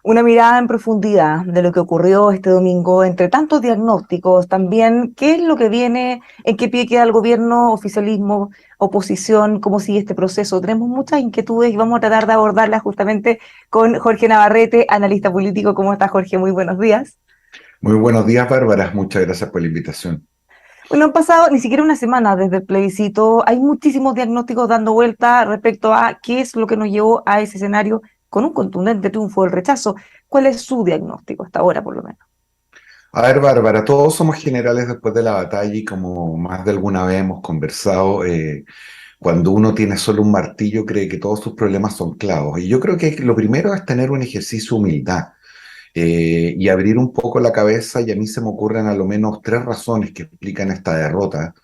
Una mirada en profundidad de lo que ocurrió este domingo, entre tantos diagnósticos, también qué es lo que viene, en qué pie queda el gobierno, oficialismo, oposición, cómo sigue este proceso. Tenemos muchas inquietudes y vamos a tratar de abordarlas justamente con Jorge Navarrete, analista político. ¿Cómo estás, Jorge? Muy buenos días. Muy buenos días, Bárbara. Muchas gracias por la invitación. Bueno, han pasado ni siquiera una semana desde el plebiscito. Hay muchísimos diagnósticos dando vuelta respecto a qué es lo que nos llevó a ese escenario con un contundente triunfo del rechazo. ¿Cuál es su diagnóstico hasta ahora, por lo menos? A ver, Bárbara, todos somos generales después de la batalla y como más de alguna vez hemos conversado, cuando uno tiene solo un martillo cree que todos sus problemas son clavos. Y yo creo que lo primero es tener un ejercicio de humildad y abrir un poco la cabeza, y a mí se me ocurren a lo menos tres razones que explican esta derrota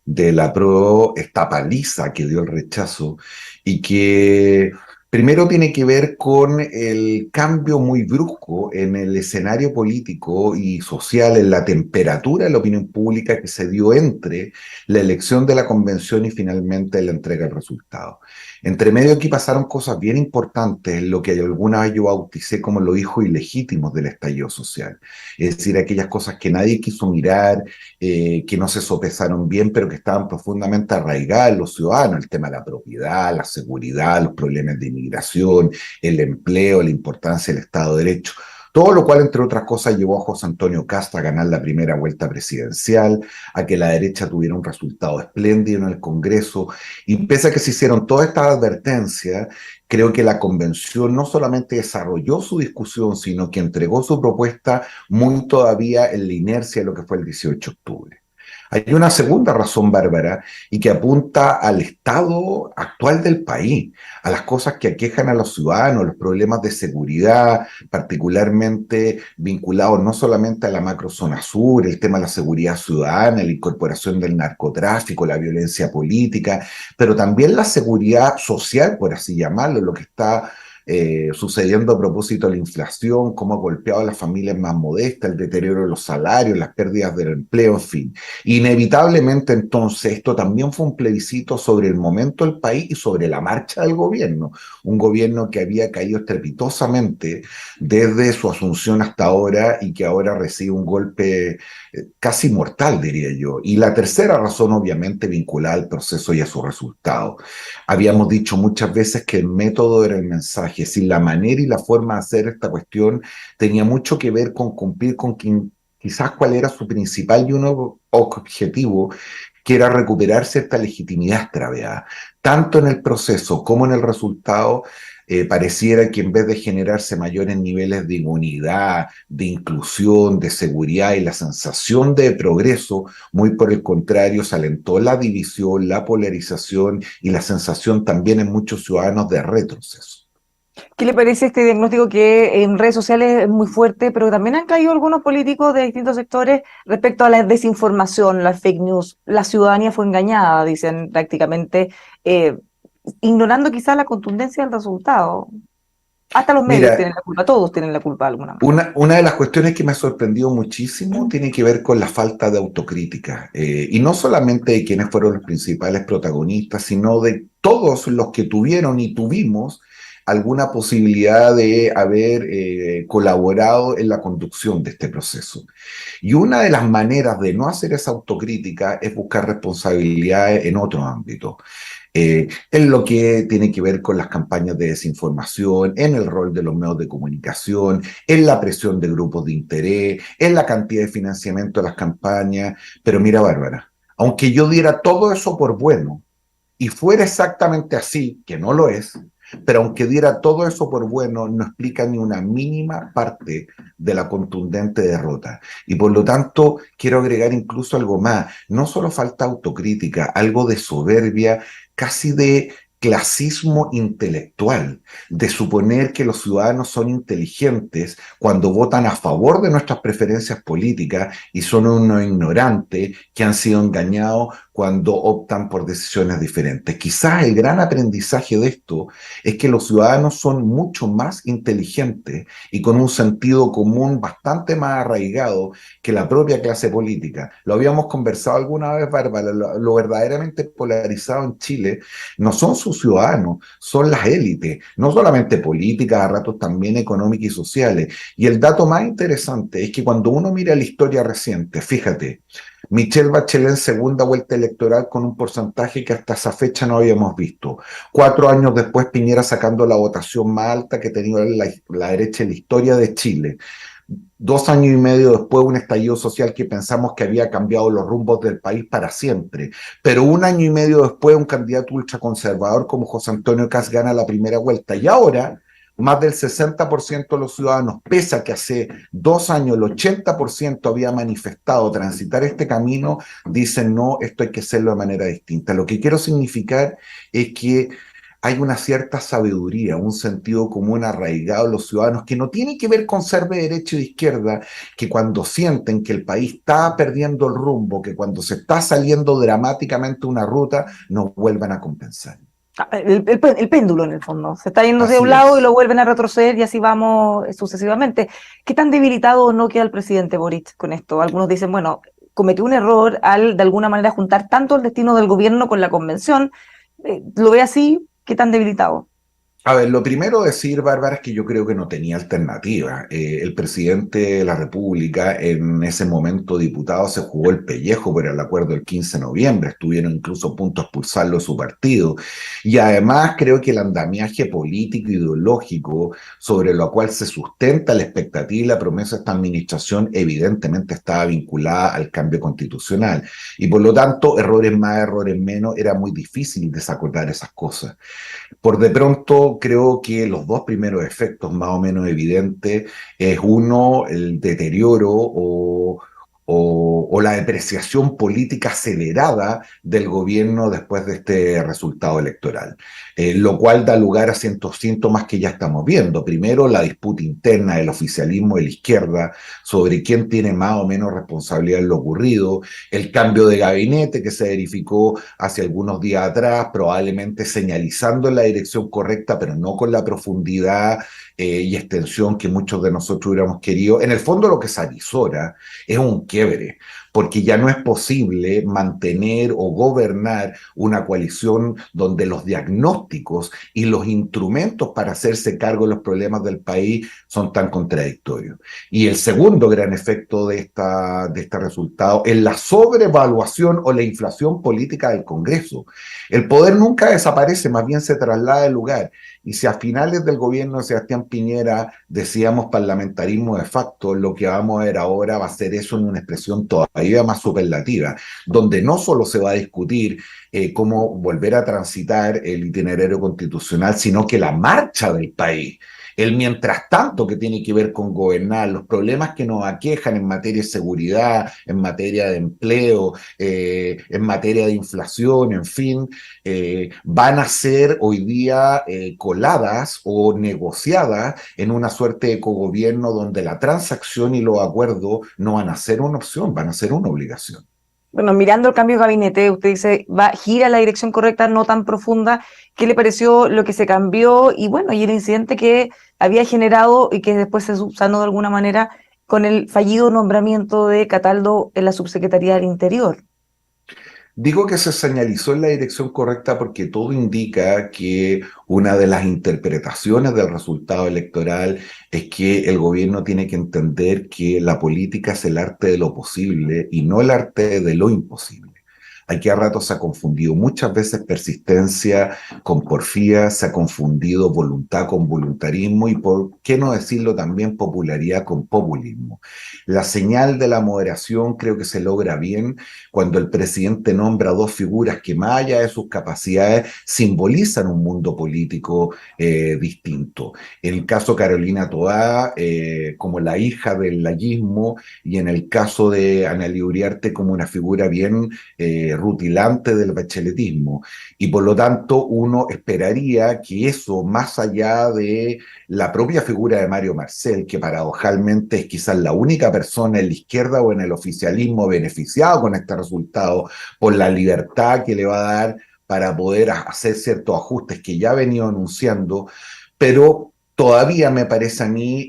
de la PRO, esta paliza que dio el rechazo, y que primero tiene que ver con el cambio muy brusco en el escenario político y social, en la temperatura de la opinión pública que se dio entre la elección de la convención y finalmente la entrega del resultado. Entre medio aquí pasaron cosas bien importantes, lo que alguna vez yo bauticé como los hijos ilegítimos del estallido social. Es decir, aquellas cosas que nadie quiso mirar, que no se sopesaron bien, pero que estaban profundamente arraigadas en los ciudadanos: el tema de la propiedad, la seguridad, los problemas de inmigración, el empleo, la importancia del Estado de Derecho. Todo lo cual, entre otras cosas, llevó a José Antonio Kast a ganar la primera vuelta presidencial, a que la derecha tuviera un resultado espléndido en el Congreso. Y pese a que se hicieron todas estas advertencias, creo que la convención no solamente desarrolló su discusión, sino que entregó su propuesta muy todavía en la inercia de lo que fue el 18 de octubre. Hay una segunda razón, Bárbara, y que apunta al estado actual del país, a las cosas que aquejan a los ciudadanos, los problemas de seguridad, particularmente vinculados no solamente a la macrozona sur, el tema de la seguridad ciudadana, la incorporación del narcotráfico, la violencia política, pero también la seguridad social, por así llamarlo, lo que está sucediendo a propósito de la inflación, cómo ha golpeado a las familias más modestas, el deterioro de los salarios, las pérdidas del empleo, en fin. Inevitablemente, entonces, esto también fue un plebiscito sobre el momento del país y sobre la marcha del gobierno. Un gobierno que había caído estrepitosamente desde su asunción hasta ahora y que ahora recibe un golpe casi mortal, diría yo. Y la tercera razón, obviamente, vinculada al proceso y a su resultado. Habíamos dicho muchas veces que el método era el mensaje, es decir, la manera y la forma de hacer esta cuestión tenía mucho que ver con cumplir con quien, quizás cuál era su principal y único objetivo, que era recuperar cierta legitimidad extraviada. Tanto en el proceso como en el resultado, pareciera que en vez de generarse mayores niveles de inmunidad, de inclusión, de seguridad y la sensación de progreso, muy por el contrario, se alentó la división, la polarización y la sensación también en muchos ciudadanos de retroceso. ¿Qué le parece este diagnóstico que en redes sociales es muy fuerte, pero también han caído algunos políticos de distintos sectores respecto a la desinformación, las fake news? La ciudadanía fue engañada, dicen prácticamente, eh, ignorando quizás la contundencia del resultado. Hasta los medios Mira, tienen la culpa, todos tienen la culpa de alguna manera. una de las cuestiones que me ha sorprendido muchísimo tiene que ver con la falta de autocrítica, y no solamente de quienes fueron los principales protagonistas, sino de todos los que tuvieron y tuvimos alguna posibilidad de haber colaborado en la conducción de este proceso. Y una de las maneras de no hacer esa autocrítica es buscar responsabilidades en otro ámbito, en lo que tiene que ver con las campañas de desinformación, en el rol de los medios de comunicación, en la presión de grupos de interés, en la cantidad de financiamiento de las campañas. Pero mira, Bárbara, aunque yo diera todo eso por bueno y fuera exactamente así, que no lo es, pero aunque diera todo eso por bueno, no explica ni una mínima parte de la contundente derrota. Y por lo tanto, quiero agregar incluso algo más. No solo falta autocrítica, algo de soberbia, casi de clasismo intelectual, de suponer que los ciudadanos son inteligentes cuando votan a favor de nuestras preferencias políticas y son unos ignorantes que han sido engañados cuando optan por decisiones diferentes. Quizás el gran aprendizaje de esto es que los ciudadanos son mucho más inteligentes y con un sentido común bastante más arraigado que la propia clase política. Lo habíamos conversado alguna vez, Bárbara, lo verdaderamente polarizado en Chile no son sus ciudadanos, son las élites, no solamente políticas, a ratos también económicas y sociales. Y el dato más interesante es que cuando uno mira la historia reciente, fíjate, Michelle Bachelet en segunda vuelta electoral con un porcentaje que hasta esa fecha no habíamos visto. 4 años después, Piñera sacando la votación más alta que ha tenido la derecha en la historia de Chile. 2 años y medio después, un estallido social que pensamos que había cambiado los rumbos del país para siempre. Pero 1 año y medio después, un candidato ultraconservador como José Antonio Kast gana la primera vuelta. Y ahora, más del 60% de los ciudadanos, pese a que hace 2 años el 80% había manifestado transitar este camino, dicen no, esto hay que hacerlo de manera distinta. Lo que quiero significar es que hay una cierta sabiduría, un sentido común arraigado en los ciudadanos que no tiene que ver con ser de derecha o de izquierda, que cuando sienten que el país está perdiendo el rumbo, que cuando se está saliendo dramáticamente una ruta, nos vuelvan a compensar. El péndulo en el fondo, se está yendo hacia un Así lado y es. lo vuelven a retroceder y así vamos sucesivamente. ¿Qué tan debilitado o no queda el presidente Boric con esto? Algunos dicen, bueno, cometió un error al de alguna manera juntar tanto el destino del gobierno con la convención. ¿Lo ve así? ¿Qué tan debilitado? A ver, lo primero decir, Bárbara, es que yo creo que no tenía alternativa. El presidente de la República, en ese momento diputado, se jugó el pellejo por el acuerdo del 15 de noviembre. Estuvieron incluso a punto de expulsarlo de su partido. Y además creo que el andamiaje político ideológico sobre lo cual se sustenta la expectativa y la promesa de esta administración evidentemente estaba vinculada al cambio constitucional. Y por lo tanto, errores más, errores menos, era muy difícil desacordar esas cosas. Por de pronto, creo que los dos primeros efectos más o menos evidentes es uno, el deterioro o la depreciación política acelerada del gobierno después de este resultado electoral, lo cual da lugar a ciertos síntomas que ya estamos viendo. Primero, la disputa interna del oficialismo de la izquierda sobre quién tiene más o menos responsabilidad en lo ocurrido, el cambio de gabinete que se verificó hace algunos días atrás, probablemente señalizando en la dirección correcta, pero no con la profundidad y extensión que muchos de nosotros hubiéramos querido. En el fondo lo que se avisora es un quiebre, porque ya no es posible mantener o gobernar una coalición donde los diagnósticos y los instrumentos para hacerse cargo de los problemas del país son tan contradictorios. Y el segundo gran efecto de este resultado es la sobrevaluación o la inflación política del Congreso. El poder nunca desaparece, más bien se traslada de lugar. Y si a finales del gobierno de Sebastián Piñera decíamos parlamentarismo de facto, lo que vamos a ver ahora va a ser eso en una expresión todavía más superlativa, donde no solo se va a discutir cómo volver a transitar el itinerario constitucional, sino que la marcha del país, el mientras tanto que tiene que ver con gobernar, los problemas que nos aquejan en materia de seguridad, en materia de empleo, en materia de inflación, en fin, van a ser hoy día coladas o negociadas en una suerte de cogobierno donde la transacción y los acuerdos no van a ser una opción, van a ser una obligación. Bueno, mirando el cambio de gabinete, usted dice, gira en la dirección correcta, no tan profunda. ¿Qué le pareció lo que se cambió? Y bueno, y el incidente que había generado y que después se subsanó de alguna manera con el fallido nombramiento de Cataldo en la subsecretaría del Interior. Digo que se señalizó en la dirección correcta porque todo indica que una de las interpretaciones del resultado electoral es que el gobierno tiene que entender que la política es el arte de lo posible y no el arte de lo imposible. Aquí a ratos se ha confundido muchas veces persistencia con porfía, se ha confundido voluntad con voluntarismo y, por qué no decirlo también, popularidad con populismo. La señal de la moderación creo que se logra bien cuando el presidente nombra dos figuras que más allá de sus capacidades simbolizan un mundo político distinto. En el caso de Carolina Toá, como la hija del laguismo, y en el caso de Analía Uriarte como una figura bien rutilante del bacheletismo. Y por lo tanto uno esperaría que eso, más allá de la propia figura de Mario Marcel, que paradojalmente es quizás la única persona en la izquierda o en el oficialismo beneficiado con este resultado, por la libertad que le va a dar para poder hacer ciertos ajustes que ya ha venido anunciando, pero todavía me parece a mí,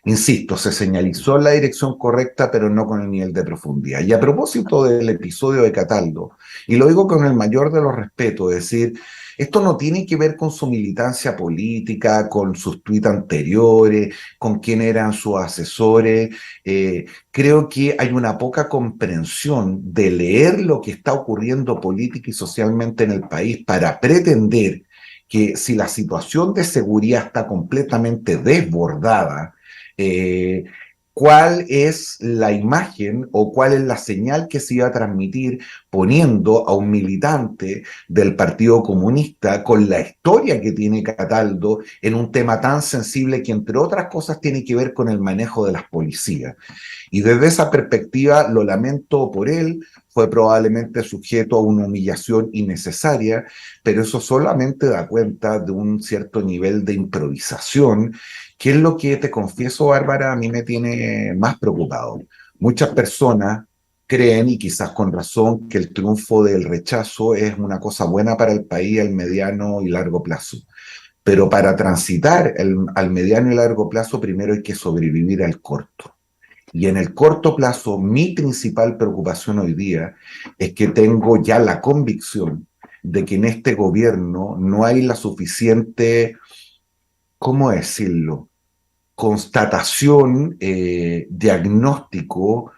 insisto, se señalizó la dirección correcta, pero no con el nivel de profundidad. Y a propósito del episodio de Cataldo, y lo digo con el mayor de los respetos, es decir, esto no tiene que ver con su militancia política, con sus tuits anteriores, con quién eran sus asesores. Creo que hay una poca comprensión de leer lo que está ocurriendo política y socialmente en el país para pretender que si la situación de seguridad está completamente desbordada, eh, cuál es la imagen o cuál es la señal que se iba a transmitir poniendo a un militante del Partido Comunista con la historia que tiene Cataldo en un tema tan sensible que entre otras cosas tiene que ver con el manejo de las policías. Y desde esa perspectiva lo lamento por él, fue probablemente sujeto a una humillación innecesaria, pero eso solamente da cuenta de un cierto nivel de improvisación, que es lo que te confieso, Bárbara, a mí me tiene más preocupado. Muchas personas creen, y quizás con razón, que el triunfo del rechazo es una cosa buena para el país al mediano y largo plazo. Pero para transitar al mediano y largo plazo, primero hay que sobrevivir al corto. Y en el corto plazo, mi principal preocupación hoy día es que tengo ya la convicción de que en este gobierno no hay la suficiente, ¿cómo decirlo?, constatación, diagnóstico,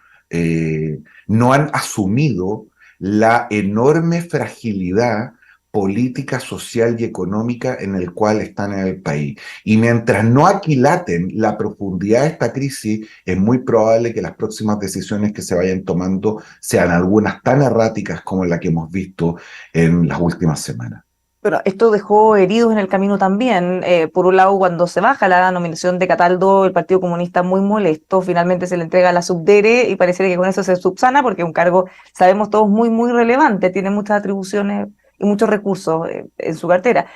no han asumido la enorme fragilidad política, social y económica en el cual están en el país. Y mientras no aquilaten la profundidad de esta crisis, es muy probable que las próximas decisiones que se vayan tomando sean algunas tan erráticas como la que hemos visto en las últimas semanas. Bueno, esto dejó heridos en el camino también. Por un lado, cuando se baja la nominación de Cataldo, el Partido Comunista muy molesto, finalmente se le entrega a la Subdere y pareciera que con eso se subsana, porque es un cargo, sabemos todos, muy, muy relevante, tiene muchas atribuciones y muchos recursos en su cartera.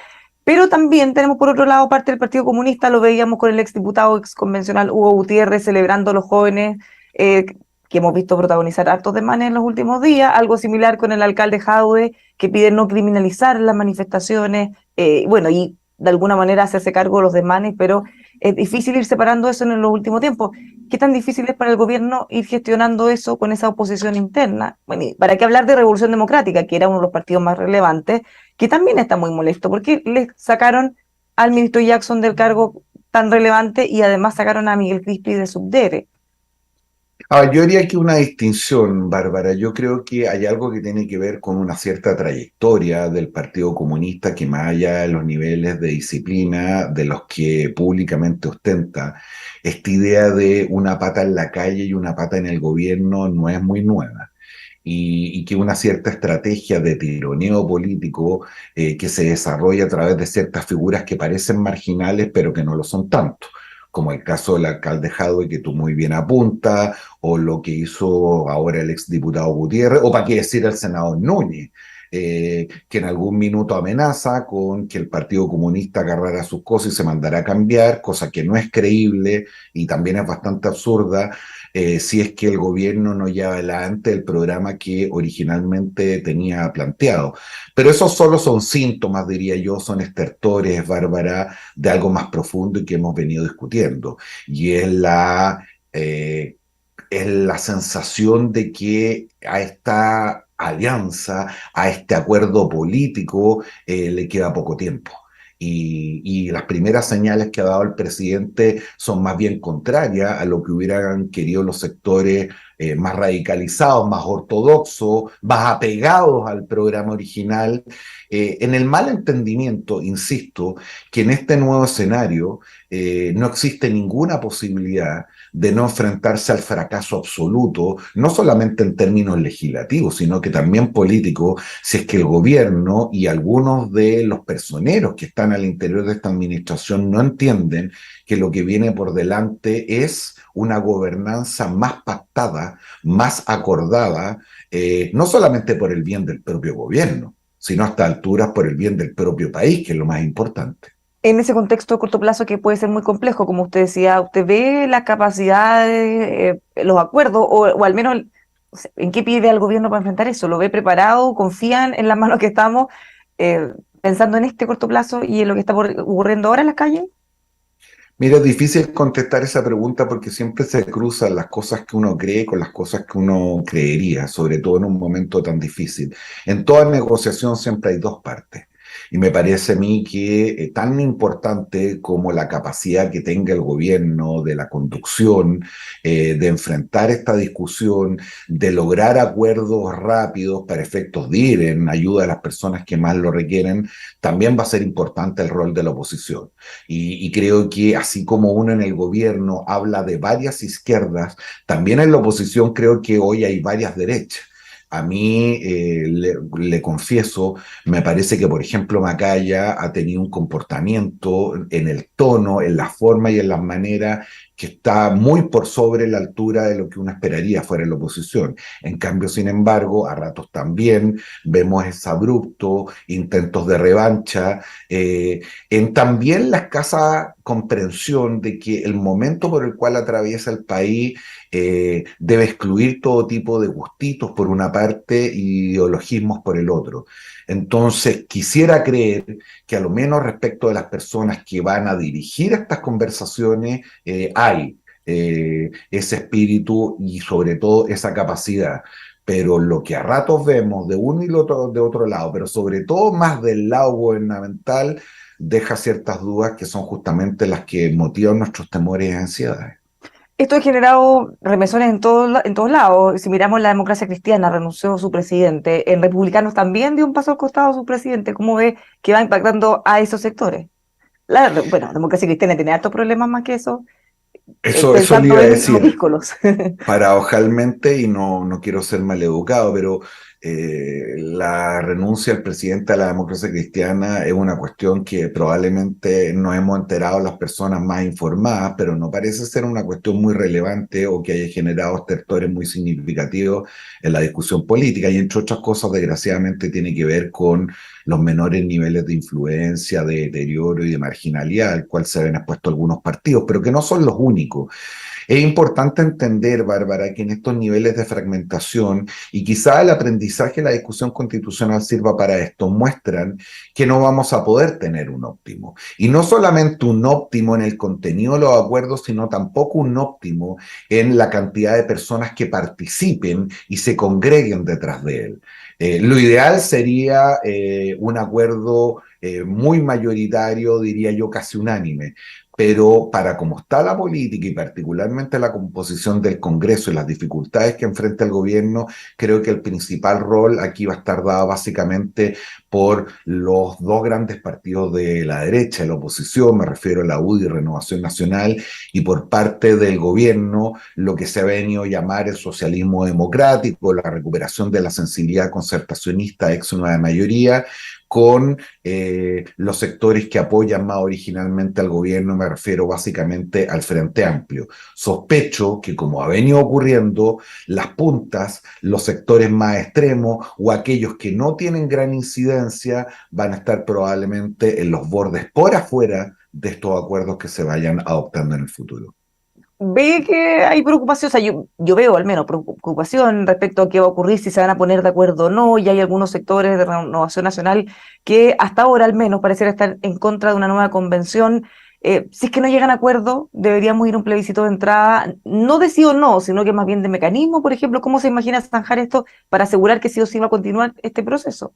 Pero también tenemos por otro lado parte del Partido Comunista, lo veíamos con el exdiputado exconvencional Hugo Gutiérrez celebrando a los jóvenes eh, que hemos visto protagonizar actos de manes en los últimos días, algo similar con el alcalde Jadwe, que pide no criminalizar las manifestaciones, bueno, y de alguna manera hacerse cargo de los desmanes, pero es difícil ir separando eso en los últimos tiempos. ¿Qué tan difícil es para el gobierno ir gestionando eso con esa oposición interna? Bueno, y para qué hablar de Revolución Democrática, que era uno de los partidos más relevantes, que también está muy molesto, porque le sacaron al ministro Jackson del cargo tan relevante y además sacaron a Miguel Crispi de Subdere. Yo haría aquí una distinción, Bárbara. Yo creo que hay algo que tiene que ver con una cierta trayectoria del Partido Comunista que más allá de los niveles de disciplina de los que públicamente ostenta, esta idea de una pata en la calle y una pata en el gobierno no es muy nueva. Y que una cierta estrategia de tironeo político que se desarrolla a través de ciertas figuras que parecen marginales pero que no lo son tanto, como el caso del alcalde Jadwe que tú muy bien apuntas, o lo que hizo ahora el exdiputado Gutiérrez, o para qué decir el senador Núñez, que en algún minuto amenaza con que el Partido Comunista agarrará sus cosas y se mandará a cambiar, cosa que no es creíble y también es bastante absurda, si es que el gobierno no lleva adelante el programa que originalmente tenía planteado. Pero esos solo son síntomas, diría yo, son estertores, Bárbara, de algo más profundo y que hemos venido discutiendo. Y es la sensación de que a esta alianza, a este acuerdo político, le queda poco tiempo. Y las primeras señales que ha dado el presidente son más bien contrarias a lo que hubieran querido los sectores más radicalizados, más ortodoxos, más apegados al programa original, en el mal entendimiento, insisto, que en este nuevo escenario no existe ninguna posibilidad de no enfrentarse al fracaso absoluto, no solamente en términos legislativos, sino que también políticos, si es que el gobierno y algunos de los personeros que están al interior de esta administración no entienden que lo que viene por delante es una gobernanza más pactada más acordada, no solamente por el bien del propio gobierno, sino hasta alturas por el bien del propio país, que es lo más importante. En ese contexto de corto plazo que puede ser muy complejo, como usted decía, ¿usted ve las capacidades, los acuerdos, o al menos o sea, en qué pide al gobierno para enfrentar eso? ¿Lo ve preparado? ¿Confían en las manos que estamos pensando en este corto plazo y en lo que está ocurriendo ahora en las calles? Mira, es difícil contestar esa pregunta porque siempre se cruzan las cosas que uno cree con las cosas que uno creería, sobre todo en un momento tan difícil. En toda negociación siempre hay dos partes. Y me parece a mí que tan importante como la capacidad que tenga el gobierno de la conducción, de enfrentar esta discusión, de lograr acuerdos rápidos para efectos de ir en ayuda a las personas que más lo requieren, también va a ser importante el rol de la oposición. Y creo que así como uno en el gobierno habla de varias izquierdas, también en la oposición creo que hoy hay varias derechas. A mí, le confieso, me parece que, por ejemplo, Macaya ha tenido un comportamiento en el tono, en la forma y en las maneras que está muy por sobre la altura de lo que uno esperaría fuera en la oposición. En cambio, sin embargo, a ratos también vemos abrupto, intentos de revancha, en también la escasa comprensión de que el momento por el cual atraviesa el país debe excluir todo tipo de gustitos por una parte y ideologismos por el otro. Entonces, quisiera creer que a lo menos respecto de las personas que van a dirigir estas conversaciones, hay ese espíritu y sobre todo esa capacidad. Pero lo que a ratos vemos de uno y de otro lado, pero sobre todo más del lado gubernamental, deja ciertas dudas que son justamente las que motivan nuestros temores y ansiedades. Esto ha generado remesones en todos lados. Si miramos la democracia cristiana, renunció su presidente. En republicanos también dio un paso al costado su presidente. ¿Cómo ve que va impactando a esos sectores? Bueno, la democracia cristiana tiene hartos problemas más que eso, Eso le pensando iba a en los decir. díscolos. Paradojalmente, y no quiero ser maleducado, pero la renuncia del presidente a la democracia cristiana es una cuestión que probablemente no hemos enterado las personas más informadas, pero no parece ser una cuestión muy relevante o que haya generado estertores muy significativos en la discusión política. Y entre otras cosas, desgraciadamente, tiene que ver con los menores niveles de influencia, de deterioro y de marginalidad al cual se ven expuestos algunos partidos, pero que no son los únicos. Es importante entender, Bárbara, que en estos niveles de fragmentación, y quizá el aprendizaje de la discusión constitucional sirva para esto, muestran que no vamos a poder tener un óptimo. Y no solamente un óptimo en el contenido de los acuerdos, sino tampoco un óptimo en la cantidad de personas que participen y se congreguen detrás de él. Lo ideal sería un acuerdo muy mayoritario, diría yo, casi unánime. Pero para cómo está la política y particularmente la composición del Congreso y las dificultades que enfrenta el gobierno, creo que el principal rol aquí va a estar dado básicamente por los dos grandes partidos de la derecha, de la oposición, me refiero a la UDI y Renovación Nacional, y por parte del gobierno, lo que se ha venido a llamar el socialismo democrático, la recuperación de la sensibilidad concertacionista ex una de mayoría, con los sectores que apoyan más originalmente al gobierno, me refiero básicamente al Frente Amplio. Sospecho que, como ha venido ocurriendo, las puntas, los sectores más extremos o aquellos que no tienen gran incidencia van a estar probablemente en los bordes por afuera de estos acuerdos que se vayan adoptando en el futuro. Ve que hay preocupación, o sea, yo veo al menos preocupación respecto a qué va a ocurrir, si se van a poner de acuerdo o no, y hay algunos sectores de Renovación Nacional que hasta ahora al menos pareciera estar en contra de una nueva convención. Si es que no llegan a acuerdo, deberíamos ir a un plebiscito de entrada, no de sí o no, sino que más bien de mecanismo, por ejemplo, ¿cómo se imagina zanjar esto para asegurar que sí o sí va a continuar este proceso?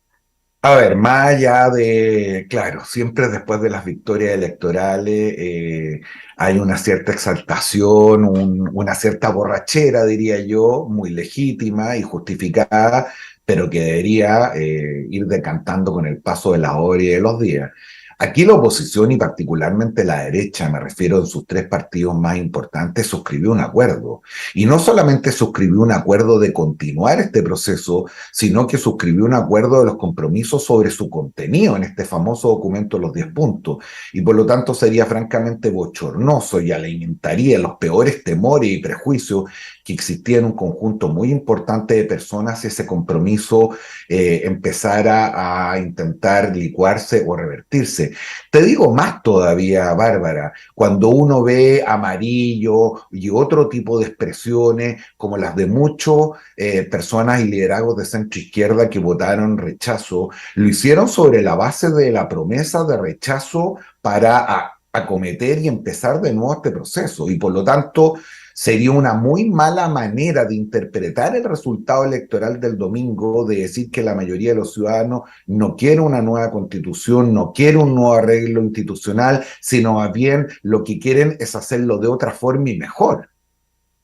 A ver, más allá de, claro, siempre después de las victorias electorales hay una cierta exaltación, una cierta borrachera, diría yo, muy legítima y justificada, pero que debería ir decantando con el paso de las horas y de los días. Aquí la oposición y particularmente la derecha, me refiero a sus tres partidos más importantes, suscribió un acuerdo. Y no solamente suscribió un acuerdo de continuar este proceso, sino que suscribió un acuerdo de los compromisos sobre su contenido en este famoso documento Los 10 puntos. Y por lo tanto sería francamente bochornoso y alimentaría los peores temores y prejuicios que existían en un conjunto muy importante de personas si ese compromiso empezara a intentar licuarse o revertirse. Te digo más todavía, Bárbara, cuando uno ve amarillo y otro tipo de expresiones como las de muchas personas y liderazgos de centro izquierda que votaron rechazo, lo hicieron sobre la base de la promesa de rechazo para acometer y empezar de nuevo este proceso. Y por lo tanto, sería una muy mala manera de interpretar el resultado electoral del domingo, de decir que la mayoría de los ciudadanos no quiere una nueva constitución, no quiere un nuevo arreglo institucional, sino más bien lo que quieren es hacerlo de otra forma y mejor.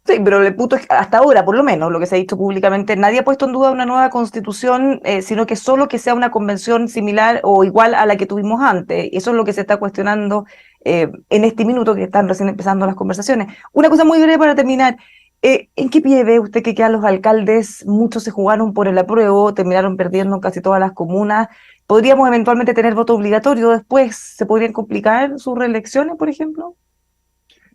Sí, pero el punto es que hasta ahora, por lo menos, lo que se ha dicho públicamente, nadie ha puesto en duda una nueva constitución, sino que solo que sea una convención similar o igual a la que tuvimos antes. Eso es lo que se está cuestionando en este minuto que están recién empezando las conversaciones. Una cosa muy breve para terminar. ¿En qué pie ve usted que quedan los alcaldes? Muchos se jugaron por el apruebo, terminaron perdiendo en casi todas las comunas. ¿Podríamos eventualmente tener voto obligatorio después? ¿Se podrían complicar sus reelecciones, por ejemplo?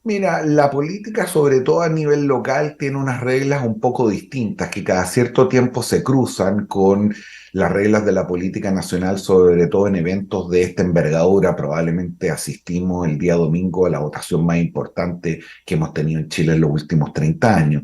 Mira, la política, sobre todo a nivel local, tiene unas reglas un poco distintas que cada cierto tiempo se cruzan con las reglas de la política nacional, sobre todo en eventos de esta envergadura. Probablemente asistimos el día domingo a la votación más importante que hemos tenido en Chile en los últimos 30 años,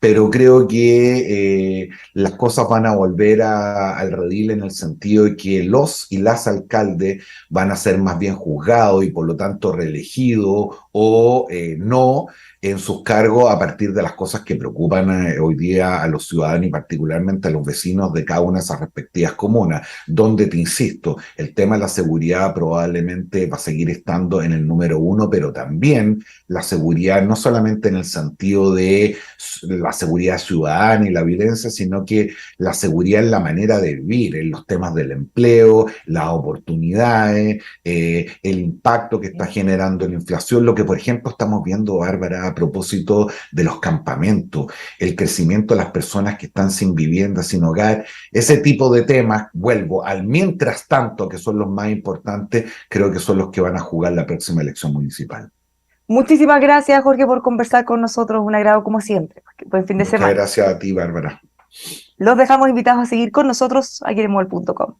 pero creo que las cosas van a volver al redil en el sentido de que los y las alcaldes van a ser más bien juzgados y por lo tanto reelegidos o no en sus cargos a partir de las cosas que preocupan hoy día a los ciudadanos y particularmente a los vecinos de cada una de esas respectivas comunas, donde, te insisto, el tema de la seguridad probablemente va a seguir estando en el número uno, pero también la seguridad no solamente en el sentido de la seguridad ciudadana y la violencia, sino que la seguridad en la manera de vivir, en los temas del empleo, las oportunidades, el impacto que está generando la inflación, lo que por ejemplo estamos viendo, Bárbara, a propósito de los campamentos, el crecimiento de las personas que están sin vivienda, sin hogar, ese tipo de temas, vuelvo al mientras tanto, que son los más importantes, creo que son los que van a jugar la próxima elección municipal. Muchísimas gracias, Jorge, por conversar con nosotros. Un agrado como siempre. Buen fin de Muchas semana. gracias a ti, Bárbara. Los dejamos invitados a seguir con nosotros aquí en emol.com.